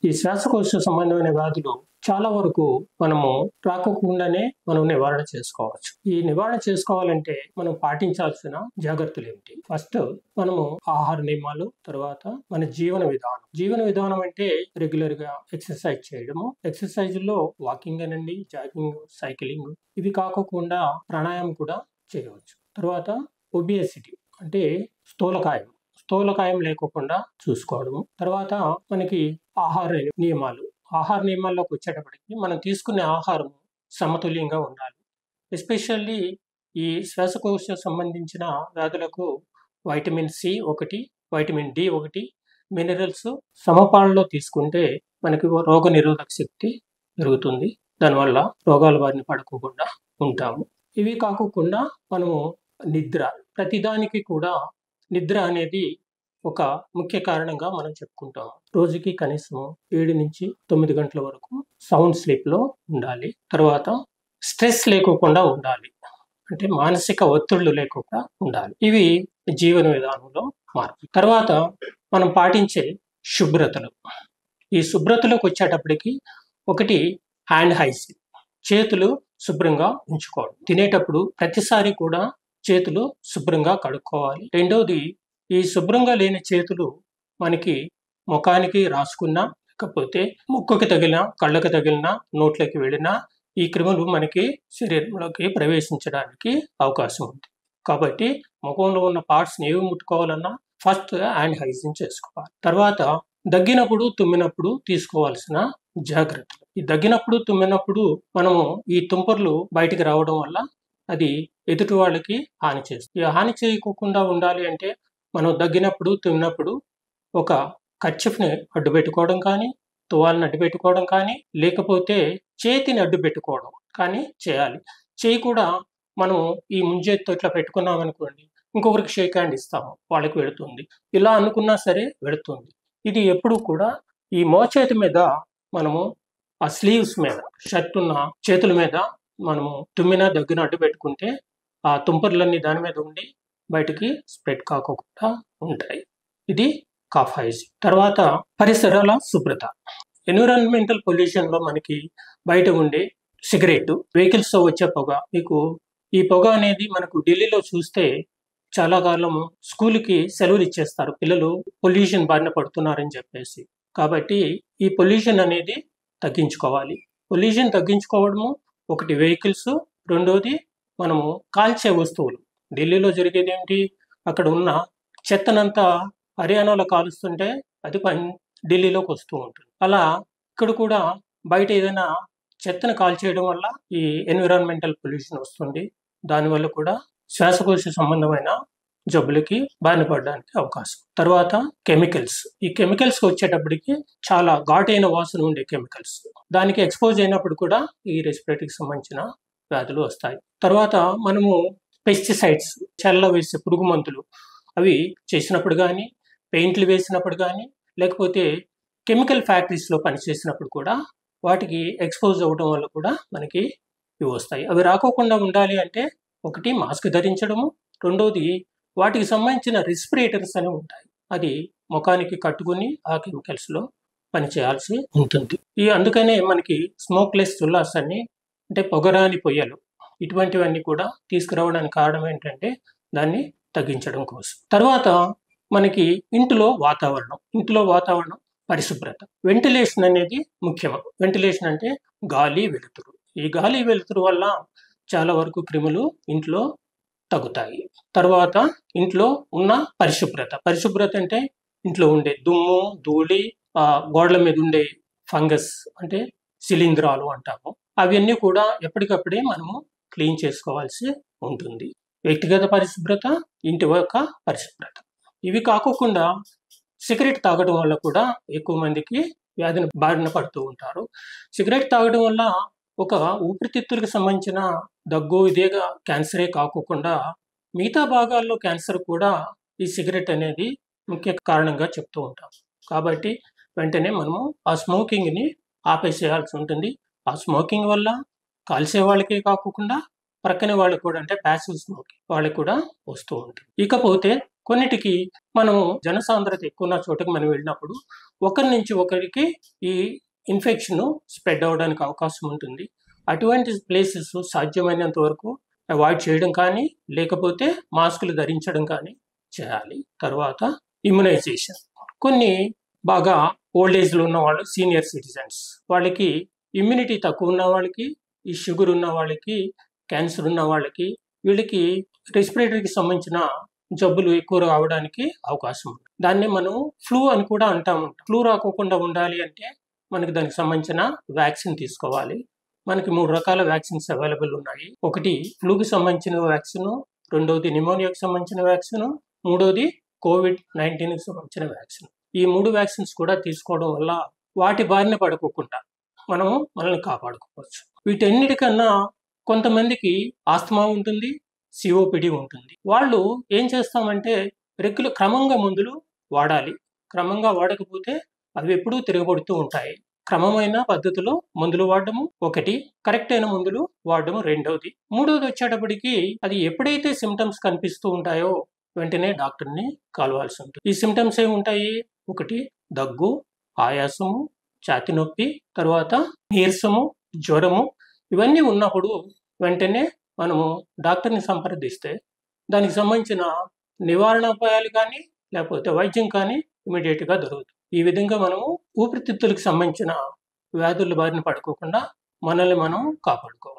ఈ శ్వాసకోశ సంబంధమైన వ్యాధులు చాలా వరకు మనము రాకోకుండానే మనం నివారణ చేసుకోవచ్చు. ఈ నివారణ చేసుకోవాలంటే మనం పాటించాల్సిన జాగ్రత్తలు ఏమిటి? ఫస్ట్ మనము ఆహార నియమాలు, తర్వాత మన జీవన విధానం. జీవన విధానం అంటే రెగ్యులర్ గా ఎక్సర్సైజ్ చేయడము. ఎక్సర్సైజ్ లో వాకింగ్ అనండి, జాగింగ్, సైక్లింగ్, ఇవి కాకోకుండా ప్రాణాయామం కూడా చేయవచ్చు. తర్వాత ఒబియసిటీ అంటే స్థూలకాయం లేకోకుండా చూసుకోవడము. తర్వాత మనకి ఆహార నియమాలు. ఆహార నియమాల్లోకి వచ్చేటప్పటికి మనం తీసుకునే ఆహారం సమతుల్యంగా ఉండాలి. ఎస్పెషల్లీ ఈ శ్వాసకోశ సంబంధించిన వ్యాధులకు వైటమిన్ సి ఒకటి, వైటమిన్ డి ఒకటి, మినరల్స్ సమపాలలో తీసుకుంటే మనకి రోగ నిరోధక శక్తి పెరుగుతుంది. దానివల్ల రోగాల బారిన పడకుండా ఉంటాము. ఇవి కాకుండా మనము నిద్ర, ప్రతిదానికి కూడా నిద్ర అనేది ఒక ముఖ్య కారణంగా మనం చెప్పుకుంటాం. రోజుకి కనీసం 7 నుంచి 9 గంటల వరకు సౌండ్ స్లీప్ లో ఉండాలి. తర్వాత స్ట్రెస్ లేకోకుండా ఉండాలి, అంటే మానసిక ఒత్తిళ్లు లేకుండా ఉండాలి. ఇవి జీవన విధానంలో మార్పు. తర్వాత మనం పాటించే శుభ్రతలు. ఈ శుభ్రతలోకి వచ్చేటప్పటికి ఒకటి హ్యాండ్ హైజీన్, చేతులు శుభ్రంగా ఉంచుకోవడం. తినేటప్పుడు ప్రతిసారి కూడా చేతులు శుభ్రంగా కడుక్కోవాలి. రెండవది, ఈ శుభ్రంగా లేని చేతులు మనకి ముఖానికి రాసుకున్నా, లేకపోతే ముక్కుకి తగిలినా, కళ్ళకి తగిలినా, నోట్లోకి వెళ్ళినా ఈ క్రిములు మనకి శరీరంలోకి ప్రవేశించడానికి అవకాశం ఉంది. కాబట్టి ముఖంలో ఉన్న పార్ట్స్ ఏవి ముట్టుకోవాలన్నా ఫస్ట్ హ్యాండ్ హైజీన్ చేసుకోవాలి. తర్వాత దగ్గినప్పుడు, తుమ్మినప్పుడు తీసుకోవాల్సిన జాగ్రత్తలు. ఈ దగ్గినప్పుడు, తుమ్మినప్పుడు మనము ఈ తుంపర్లు బయటికి రావడం వల్ల అది ఎదుటి వాళ్ళకి హాని చేస్తుంది. ఈ హాని చేయకుండా ఉండాలి అంటే మనం దగ్గినప్పుడు, తుమ్మినప్పుడు ఒక కర్చీఫ్ని అడ్డు పెట్టుకోవడం కానీ, తువాల్ని అడ్డు పెట్టుకోవడం కానీ, లేకపోతే చేతిని అడ్డు పెట్టుకోవడం కానీ చేయాలి. చేయి కూడా మనం ఈ ముంజేత్తో ఇట్లా పెట్టుకున్నాం అనుకోండి, ఇంకొకరికి షేక్ హ్యాండ్ ఇస్తాము, వాళ్ళకి వెళుతుంది. ఇలా అనుకున్నా సరే వెళుతుంది. ఇది ఎప్పుడు కూడా ఈ మోచేతి మీద మనము ఆ స్లీవ్స్ మీద, షర్ట్ ఉన్న చేతుల మీద మనము తుమ్మినా దగ్గర అడ్డు పెట్టుకుంటే ఆ తుంపర్లన్నీ దాని మీద ఉండి బయటికి స్ప్రెడ్ కాకుండా ఉంటాయి. ఇది కాఫ్ హైజీన్. తర్వాత పరిసరాల శుభ్రత. ఎన్విరాన్మెంటల్ పొల్యూషన్ లో మనకి బయట ఉండే సిగరెట్, వెహికల్స్ తో వచ్చే పొగ. మీకు ఈ పొగ అనేది మనకు ఢిల్లీలో చూస్తే చాలా కాలం స్కూల్కి సెలవులు ఇచ్చేస్తారు, పిల్లలు పొల్యూషన్ బారిన పడుతున్నారని చెప్పేసి. కాబట్టి ఈ పొల్యూషన్ అనేది తగ్గించుకోవాలి. పొల్యూషన్ తగ్గించుకోవడము ఒకటి వెహికల్స్, రెండోది మనము కాల్చే వస్తువులు. ఢిల్లీలో జరిగేది ఏమిటి, అక్కడ ఉన్న చెత్తనంతా హర్యానాలో కాలుస్తుంటే అది ఢిల్లీలోకి వస్తూ ఉంటుంది. అలా ఇక్కడ కూడా బయట ఏదైనా చెత్తను కాల్చేయడం వల్ల ఈ ఎన్విరాన్మెంటల్ పొల్యూషన్ వస్తుంది. దానివల్ల కూడా శ్వాసకోశ సంబంధమైన జబ్బులకి బారిన పడడానికి అవకాశం. తర్వాత కెమికల్స్. ఈ కెమికల్స్ వచ్చేటప్పటికి చాలా ఘాటైన వాసన ఉండే కెమికల్స్, దానికి ఎక్స్పోజ్ అయినప్పుడు కూడా ఈ రెస్పిరేటరీకి సంబంధించిన వ్యాధులు వస్తాయి. తర్వాత మనము పెస్టిసైడ్స్, చల్ల వేసే పురుగు మందులు, అవి చేసినప్పుడు కానీ, పెయింట్లు వేసినప్పుడు కానీ, లేకపోతే కెమికల్ ఫ్యాక్టరీస్లో పనిచేసినప్పుడు కూడా వాటికి ఎక్స్పోజ్ అవ్వడం వల్ల కూడా మనకి ఇవి వస్తాయి. అవి రాకోకుండా ఉండాలి అంటే ఒకటి మాస్క్ ధరించడము, రెండోది వాటికి సంబంధించిన రెస్పిరేటర్స్ అని ఉంటాయి, అది ముఖానికి కట్టుకుని ఆ కెమికల్స్లో పనిచేయాల్సి ఉంటుంది. అందుకనే మనకి స్మోక్లెస్ చుల్లాస్ అని, అంటే పొగరాని పొయ్యలు, ఇటువంటివన్నీ కూడా తీసుకురావడానికి కారణం ఏంటంటే దాన్ని తగ్గించడం కోసం. తర్వాత మనకి ఇంట్లో వాతావరణం పరిశుభ్రత. వెంటిలేషన్ అనేది ముఖ్యం. వెంటిలేషన్ అంటే గాలి, వెలుతురు. ఈ గాలి, వెలుతురు వల్ల చాలా వరకు క్రిములు ఇంట్లో తగ్గుతాయి. తర్వాత ఇంట్లో ఉన్న పరిశుభ్రత అంటే ఇంట్లో ఉండే దుమ్ము, ధూళి, గోడల మీద ఉండే ఫంగస్ అంటే శిలీంధ్రాలు అంటాము, అవన్నీ కూడా ఎప్పటికప్పుడే మనము క్లీన్ చేసుకోవాల్సి ఉంటుంది. వ్యక్తిగత పరిశుభ్రత, ఇంటి యొక్క పరిశుభ్రత. ఇవి కాకుండా సిగరెట్ తాగడం వల్ల కూడా ఎక్కువ మందికి వ్యాధిని బారిన పడుతూ ఉంటారు. సిగరెట్ తాగడం వల్ల ఒక ఊపిరితిత్తులకు సంబంధించిన దగ్గు, ఇదేగా క్యాన్సరే కాకుండా మిగతా భాగాల్లో క్యాన్సర్ కూడా ఈ సిగరెట్ అనేది ముఖ్య కారణంగా చెప్తూ ఉంటాం. కాబట్టి వెంటనే మనము ఆ స్మోకింగ్ని ఆపేసేయాల్సి ఉంటుంది. ఆ స్మోకింగ్ వల్ల కాల్చే వాళ్ళకే కాకుండా ప్రక్కనే వాళ్ళకి కూడా, అంటే ప్యాసివ్ స్మోకింగ్ వాళ్ళకి కూడా వస్తూ ఉంటుంది. ఇకపోతే కొన్నిటికి మనం జనసాంద్రత ఎక్కువ ఉన్న చోటకి మనం వెళ్ళినప్పుడు ఒకరి నుంచి ఒకరికి ఈ ఇన్ఫెక్షన్ స్ప్రెడ్ అవ్వడానికి అవకాశం ఉంటుంది. అటువంటి ప్లేసెస్ సాధ్యమైనంత వరకు అవాయిడ్ చేయడం కానీ, లేకపోతే మాస్కులు ధరించడం కానీ చేయాలి. తర్వాత ఇమ్యునైజేషన్. కొన్ని బాగా ఓల్డ్ ఏజ్లో ఉన్న వాళ్ళు, సీనియర్ సిటిజన్స్, వాళ్ళకి ఇమ్యూనిటీ తక్కువ ఉన్న వాళ్ళకి, ఈ షుగర్ ఉన్న వాళ్ళకి, క్యాన్సర్ ఉన్న వాళ్ళకి, వీళ్ళకి రెస్పిరేటరీకి సంబంధించిన జబ్బులు ఎక్కువ రావడానికి అవకాశం ఉంది. దాన్ని మనం ఫ్లూ అని కూడా అంటాము. ఫ్లూ రాకోకుండా ఉండాలి అంటే మనకి దానికి సంబంధించిన వ్యాక్సిన్ తీసుకోవాలి. మనకి 3 రకాల వ్యాక్సిన్స్ అవైలబుల్ ఉన్నాయి. ఒకటి ఫ్లూకి సంబంధించిన వ్యాక్సిన్, రెండోది నిమోనియాకి సంబంధించిన వ్యాక్సిన్, మూడోది COVID-19కి సంబంధించిన వ్యాక్సిన్. ఈ 3 వ్యాక్సిన్స్ కూడా తీసుకోవడం వల్ల వాటి బారిన పడుకోకుండా మనం మనల్ని కాపాడుకోవచ్చు. వీటన్నిటికన్నా కొంతమందికి ఆస్తమా ఉంటుంది, సిఓపిడి ఉంటుంది. వాళ్ళు ఏం చేస్తామంటే క్రమంగా మందులు వాడాలి. క్రమంగా వాడకపోతే అవి ఎప్పుడూ తిరగబడుతూ ఉంటాయి. క్రమమైన పద్ధతిలో మందులు వాడడము ఒకటి, కరెక్ట్ అయిన మందులు వాడడము రెండవది. మూడవది వచ్చేటప్పటికి అది ఎప్పుడైతే సిమ్టమ్స్ కనిపిస్తూ ఉంటాయో వెంటనే డాక్టర్ని కలవాల్సి ఉంటుంది. ఈ సిమ్టమ్స్ ఏముంటాయి? ఒకటి దగ్గు, ఆయాసము, ఛాతీ నొప్పి, తర్వాత నీరసము, జ్వరము. ఇవన్నీ ఉన్నప్పుడు వెంటనే మనము డాక్టర్ని సంప్రదిస్తే దానికి సంబంధించిన నివారణోపాయాలు కానీ, లేకపోతే వైద్యం కానీ ఇమీడియట్గా దొరుకుతుంది. ఈ విధంగా మనము ఊపిరితిత్తులకు సంబంధించిన వ్యాధుల బారిన పడుకోకుండా మనల్ని మనం కాపాడుకోవాలి.